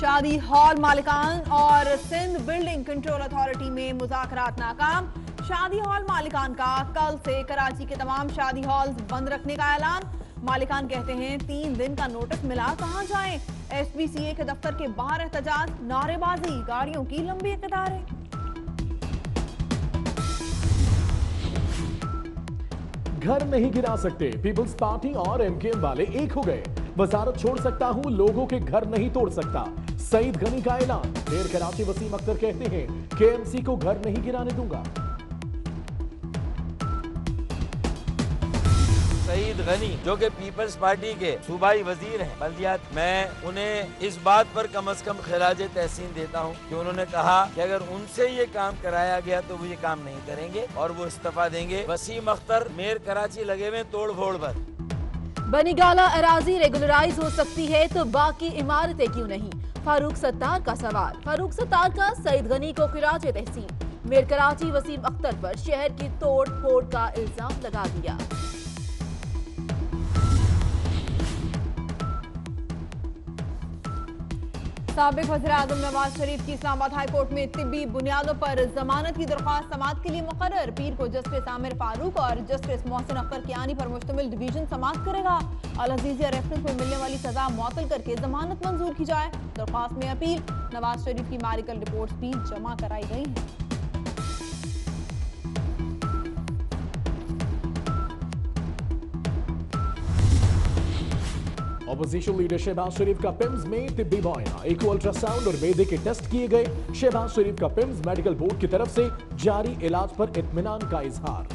शादी हॉल मालिकान और Sindh building control authority में मुज़ाकरात नाकाम। शादी हॉल मालिकान का कल से कराची के तमाम शादी हॉल्स बंद रखने का ऐलान। मालिकान कहते हैं 3 दिन का नोटिस मिला, कहां जाएं। SPCA के दफ्तर के बाहर एहतजाज, नारेबाजी, गाड़ियों की लंबी कतारें। घर नहीं गिरा सकते, पीपल्स पार्टी और MKM वाले एक हो गए। वजारत छोड़ सकता हूं, लोगों के घर नहीं तोड़ सकता, सईद गनी का ऐलान। मेयर कराची वसीम अख्तर कहते हैं KMC को घर नहीं गिराने दूंगा। सईद गनी जो कि पीपल्स पार्टी के सूबाई वजीर हैं बल्दियात, मैं उन्हें इस बात पर कम से कम खिराज तहसीन देता हूं कि उन्होंने कहा कि अगर उनसे ये काम कराया गया तो वो ये काम नहीं करेंगे और वो इस्तीफा देंगे। वसीम अख्तर मेयर कराची लगे हुए तोड़ फोड़ पर। बनी गाला अराजी रेगुलराइज हो सकती है तो बाकी इमारतें क्यों नहीं, फारूक सत्तार का सवाल। फारूक सत्तार का सईद गनी को खिराज तहसीन। मेयर कराची वसीम अख्तर पर शहर की तोड़ फोड़ का इल्जाम लगा दिया। साबिक वज़ीर आज़म नवाज शरीफ की इस्लामाबाद हाई कोर्ट में तिब्बी बुनियादों पर जमानत की दरख्वास्त समाअत के लिए मुकर्रर। पीर को जस्टिस आमिर फारूक और जस्टिस मोहसिन अख्तर कियानी पर मुश्तमिल डिवीजन समाअत करेगा। अल अजीजिया रेफरेंस में मिलने वाली सजा मुअत्तल करके जमानत मंजूर की जाए। दरख्वास्त में अपील, नवाज शरीफ की मेडिकल रिपोर्ट्स भी जमा कराई गई हैं। ऑपोजिशन लीडर शहबाज शरीफ का पिम्स में तिब्बी मुआयना, इको अल्ट्रासाउंड और मेदे के टेस्ट किए गए। शहबाज शरीफ का पिम्स मेडिकल बोर्ड की तरफ से जारी इलाज पर इत्मीनान का इजहार।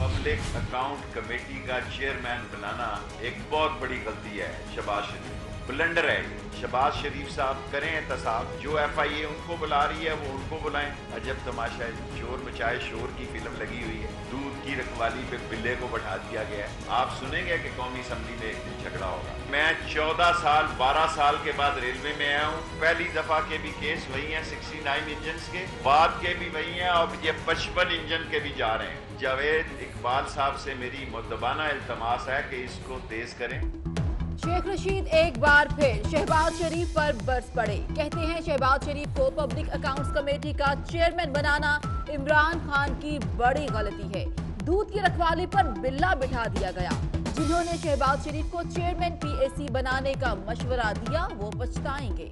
पब्लिक अकाउंट कमेटी का चेयरमैन बनाना एक बहुत बड़ी गलती है। शहबाज शरीफ ब्लंडर है। शहबाज शरीफ साहब करें एहतसाब, जो FIA उनको बुला रही है वो उनको बुलाएं। अजब तमाशा है, शोर मचाए शोर की फिल्म लगी हुई है। दूध की रखवाली पे बिल्ले को बैठा दिया गया है। आप सुनेंगे कि कौमी असम्बली में एक दिन झगड़ा होगा। मैं 14 साल 12 साल के बाद रेलवे में आया हूँ। पहली दफा के भी केस वही हैं 69 इंजन के, बाद के भी वही हैं और ये 55 इंजन के भी जा रहे हैं। जावेद इकबाल साहब से मेरी मुद्दबाना इल्तमास है कि इसको तेज करें। शेख रशीद एक बार फिर शहबाज शरीफ पर बरस पड़े। कहते हैं शहबाज शरीफ को पब्लिक अकाउंट्स कमेटी का चेयरमैन बनाना इमरान खान की बड़ी गलती है। दूध की रखवाली पर बिल्ला बिठा दिया गया। जिन्होंने शहबाज शरीफ को चेयरमैन PAC बनाने का मशवरा दिया वो पछताएंगे।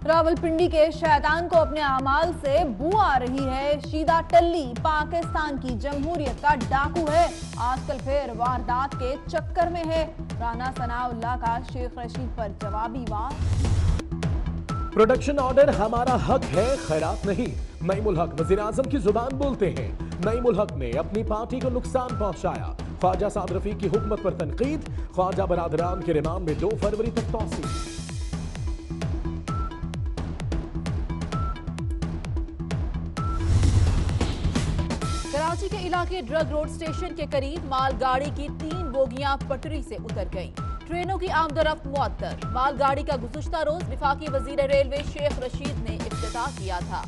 रावलपिंडी के शैतान को अपने अमाल से बू आ रही है। शीदा टल्ली पाकिस्तान की जमहूरियत का डाकू है, आजकल फिर वारदात के चक्कर में है। राना सनाउल्लाह का शेख रशीद पर जवाबी वार। प्रोडक्शन ऑर्डर हमारा हक है, खैरात नहीं। नईमुल हक वज़ीर आज़म की जुबान बोलते हैं। नईमुल हक ने अपनी पार्टी को नुकसान पहुंचाया। ख्वाजा साद रफी की हुकूमत पर तनकीद। ख्वाजा बरादरान के रिमांड में 2 फरवरी तक तौसील। कराची के इलाके ड्रग रोड स्टेशन के करीब मालगाड़ी की 3 बोगियां पटरी से उतर गईं। ट्रेनों की आमदरफ्त मुअत्तल। मालगाड़ी का गुज़श्ता रोज विफाकी वजीर रेलवे शेख रशीद ने इफ्तिताह किया था।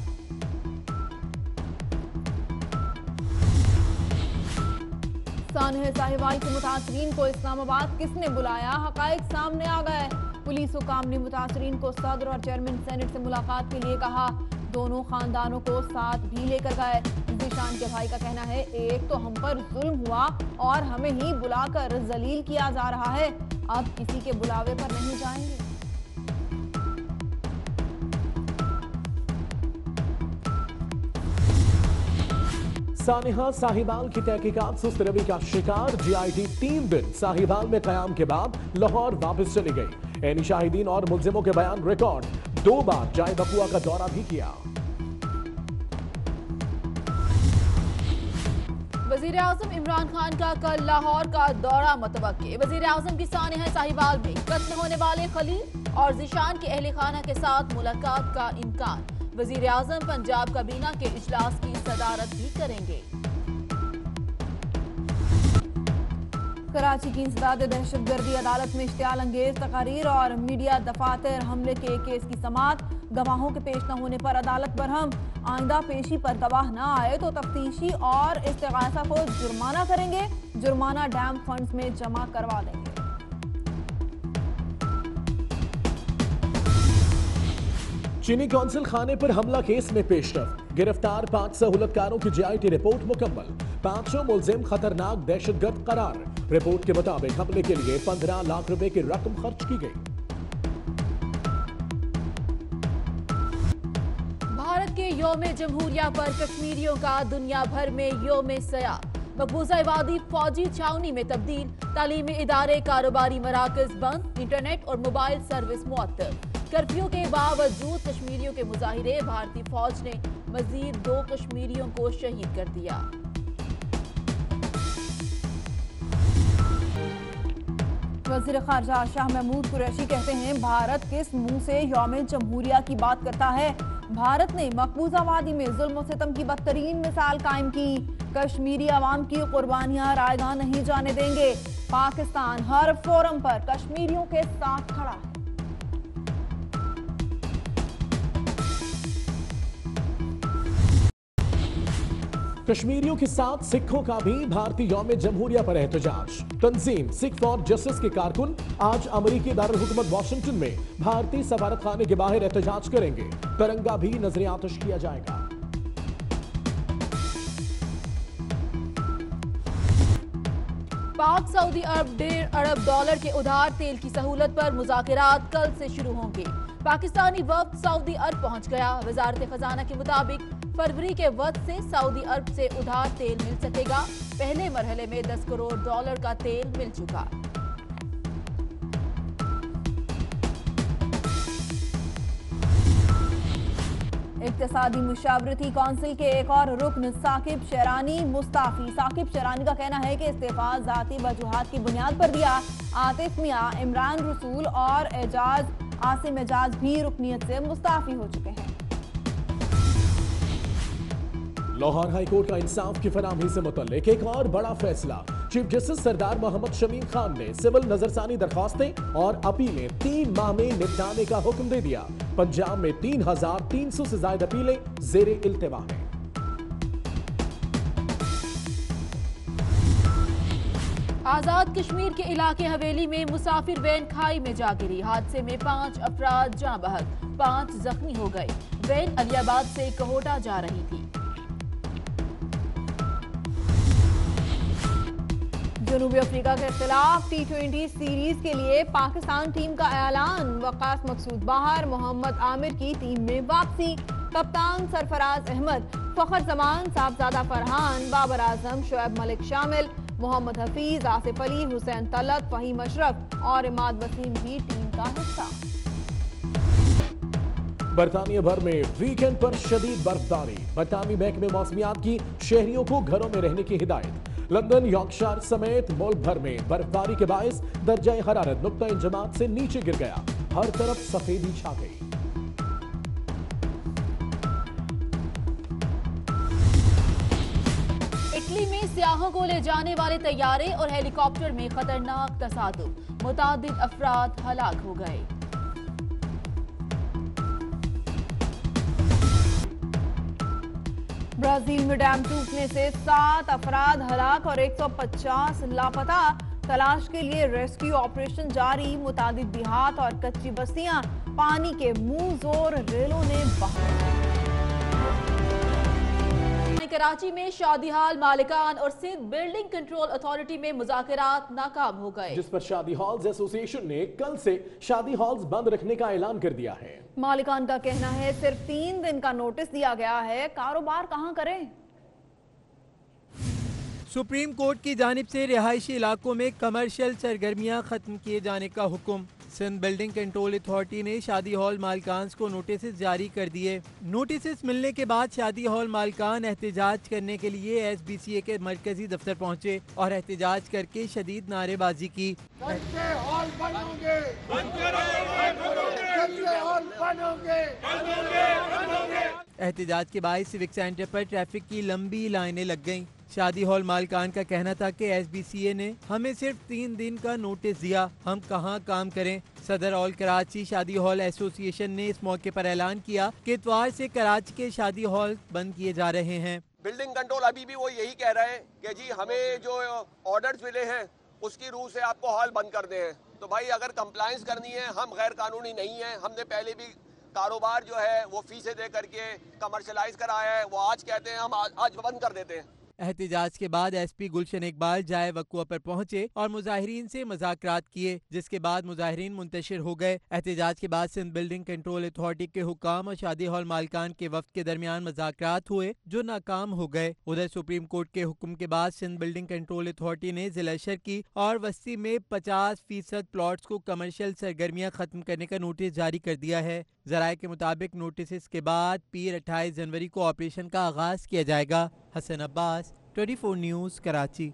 सानह साहिवाल के मुतासरीन को इस्लामाबाद किसने बुलाया, हकायक सामने आ गए। पुलिस हुकाम ने मुतासरीन को सदर और चेयरमैन सेनेट से मुलाकात के लिए कहा। दोनों खानदानों को साथ भी लेकर गए। जीशान के भाई का कहना है एक तो हम पर जुल्म हुआ और हमें ही बुलाकर जलील किया जा रहा है, अब किसी के बुलावे पर नहीं जाएंगे। सानिहा साहिबाल की तहकीकात सुस्त रवि का शिकार। GIT 3 दिन साहिबाल में कयाम के बाद लाहौर वापस चली गई। एनी शाहिदीन और मुल्जिमों के बयान रिकॉर्ड। 2 बार जाए बकुआ का दौरा भी किया। वजीर आजम इमरान खान का कल लाहौर का दौरा मुतवक्के। वजीर आजम की सानिहा साहिबाल में कत्ल होने वाले खलील और जीशान के अहले खाना के साथ मुलाकात का इम्कान। वजीर आजम पंजाब काबीना के इजलास की सदारत भी करेंगे। कराची की इंसदाद दहशतगर्दी अदालत में इश्तियाल अंगेज तकारीर और मीडिया दफातर हमले के केस की समाअत। गवाहों के पेश न होने पर अदालत बरहम। आइंदा पेशी पर गवाह न आए तो तफ्तीशी और इस्तिगासा को जुर्माना करेंगे। जुर्माना डैम फंड्स में जमा करवा देंगे। चीनी कौंसिल खाने पर हमला केस में पेशरफ। गिरफ्तार 5 सहूलतकारों की जीआईटी रिपोर्ट मुकम्मल। 5 मुलजिम खतरनाक दहशतगर्द करार। रिपोर्ट के मुताबिक हमले के लिए 15 लाख रुपए की रकम खर्च की गई। भारत के यौम जमहूरिया पर कश्मीरियों का दुनिया भर में यौम सया। मकबूजा इबादी फौजी छावनी में तब्दील। तालीमी इदारे कारोबारी मराकज बंद। इंटरनेट और मोबाइल सर्विस मुअत्तल। कर्फ्यू के बावजूद कश्मीरियों के मुजाहिरे। भारतीय फौज ने मजीद 2 कश्मीरियों को शहीद कर दिया। वज़ीर ख़ारजा शाह महमूद कुरैशी कहते हैं, भारत किस मुंह से यौम जमहूरिया की बात करता है। भारत ने मकबूजा वादी में जुल्म और सितम की बदतरीन मिसाल कायम की। कश्मीरी अवाम की कुर्बानियां रायगा नहीं जाने देंगे। पाकिस्तान हर फोरम पर कश्मीरियों के साथ खड़ा है। कश्मीरियों के साथ सिखों का भी भारतीय यौम जमहूरिया पर एहतजाज। तंजीम सिख फॉर जस्टिस के कारकुन आज अमरीकी दारुल हुकूमत वाशिंगटन में भारतीय सफारत खाने के बाहर एहतजाज करेंगे। तिरंगा भी नजर आतिश किया जाएगा। पाक सऊदी अरब $1.5 अरब के उधार तेल की सहूलत पर मुज़ाकरात कल से शुरू होंगे। पाकिस्तानी वफ्द सऊदी अरब पहुंच गया। वजारत खजाना के मुताबिक फरवरी के वक्त से सऊदी अरब से उधार तेल मिल सकेगा। पहले मरहले में $10 करोड़ का तेल मिल चुका। इक्तिसादी मुशावरती कौंसिल के एक और रुकन साकिब शरानी मुस्ताफी। साकिब शरानी का कहना है कि इस्तीफा जाती वजूहात की बुनियाद पर दिया। आतिफ मियां, इमरान रसूल और आसिम एजाज भी रुकनीयत से मुस्ताफी हो चुके हैं। लाहौर हाईकोर्ट का इंसाफ की फराहमी से मुतल्लिक एक और बड़ा फैसला। चीफ जस्टिस सरदार मोहम्मद शमीम खान ने सिविल नजरसानी दरखास्तें और अपीलें 3 माह में निपटाने का हुक्म दे दिया। पंजाब में 3300 से ज्यादा अपीलें जेरे इल्तिवा हैं। आजाद कश्मीर के इलाके हवेली में मुसाफिर वैन खाई में जा गिरी। हादसे में 5 अफराद जाँ बहक, 5 जख्मी हो गए। वैन अलियाबाद से कहोटा जा रही थी। जनूबी अफ्रीका के खिलाफ T20 सीरीज के लिए पाकिस्तान टीम का ऐलान। वकास मकसूद बाहर, मोहम्मद आमिर की टीम में वापसी। कप्तान सरफराज अहमद, फखर जमान, साहबजादा फरहान, बाबर आजम, शोएब मलिक शामिल। मोहम्मद हफीज, आसिफ अली, हुसैन तलत, फहीम अशरफ और इमाद वसीम भी टीम का हिस्सा। बरतानिया भर में वीकेंड पर शदीद बर्फबारी। बरतानी महकमे मौसमियात की शहरियों को घरों में रहने की हिदायत। लंदन, यॉर्कशायर समेत मुल्क भर में बर्फबारी के बायस दर्जा हरारत नुक्ता इंजमात से नीचे गिर गया। हर तरफ सफेदी छा गई। इटली में सियाहों को ले जाने वाले तैयारे और हेलीकॉप्टर में खतरनाक तसादुम। मुतादिद अफराद हलाक हो गए। ब्राजील में डैम टूटने से 7 अफराद हलाक और 150 लापता। तलाश के लिए रेस्क्यू ऑपरेशन जारी। मुतादिद देहात और कच्ची बस्तियां पानी के मुंह जोर रेलों ने बहा। कराची में शादी हॉल मालिकान और सिंध बिल्डिंग कंट्रोल अथॉरिटी में मुज़ाकरात नाकाम हो गए, जिस पर शादी हॉल्स एसोसिएशन ने कल से शादी हॉल्स बंद रखने का ऐलान कर दिया है। मालिकान का कहना है सिर्फ 3 दिन का नोटिस दिया गया है, कारोबार कहां करें। सुप्रीम कोर्ट की जानिब से रिहायशी इलाकों में कमर्शियल सरगर्मियां खत्म किए जाने का हुक्म। सिंध बिल्डिंग कंट्रोल अथॉरिटी ने शादी हॉल मालिकान को नोटिस जारी कर दिए। नोटिस मिलने के बाद शादी हॉल मालिकान एहतजाज करने के लिए SBCA के मरकजी दफ्तर पहुंचे और एहतजाज करके शदीद नारेबाजी की। एहतजाज के बाद सिविक सेंटर पर ट्रैफिक की लंबी लाइनें लग गईं। शादी हॉल मालिकान का कहना था कि SBCA ने हमें सिर्फ 3 दिन का नोटिस दिया, हम कहां काम करें। सदर ऑल कराची शादी हॉल एसोसिएशन ने इस मौके पर ऐलान किया कि इतवार से कराची के शादी हॉल बंद किए जा रहे हैं। बिल्डिंग कंट्रोल अभी भी वो यही कह रहे हैं कि जी हमें जो ऑर्डर्स मिले हैं उसकी रूह से आपको हॉल बंद कर दे हैं। तो भाई अगर कंप्लायंस करनी है, हम गैर कानूनी नहीं है। हमने पहले भी कारोबार जो है वो फीसें दे करके कमर्शलाइज कराया है, वो आज कहते हैं हम आज बंद कर देते हैं। एहतिजाज के बाद SP गुलशन इकबाल जाए वक़्वा पर पहुंचे और मुजाहिरीन से मुज़ाकरात किए, जिसके बाद मुजाहिरीन मुंतशिर हो गए। एहतिजाज के बाद सिंध बिल्डिंग कंट्रोल अथॉरिटी के हुक्काम और शादी हॉल मालिकान के वफ्द के दरमियान मुज़ाकरात हुए जो नाकाम हो गए। उधर सुप्रीम कोर्ट के हुक्म के बाद सिंध बिल्डिंग कंट्रोल अथॉरिटी ने जिला शर्की और वस्ती में 50% प्लॉट्स को कमर्शियल सरगर्मियां खत्म करने का नोटिस जारी कर दिया है। जराये के मुताबिक नोटिस के बाद पीर 28 जनवरी को ऑपरेशन का आगाज किया जाएगा। हसन अब्बास, 24 न्यूज़, कराची।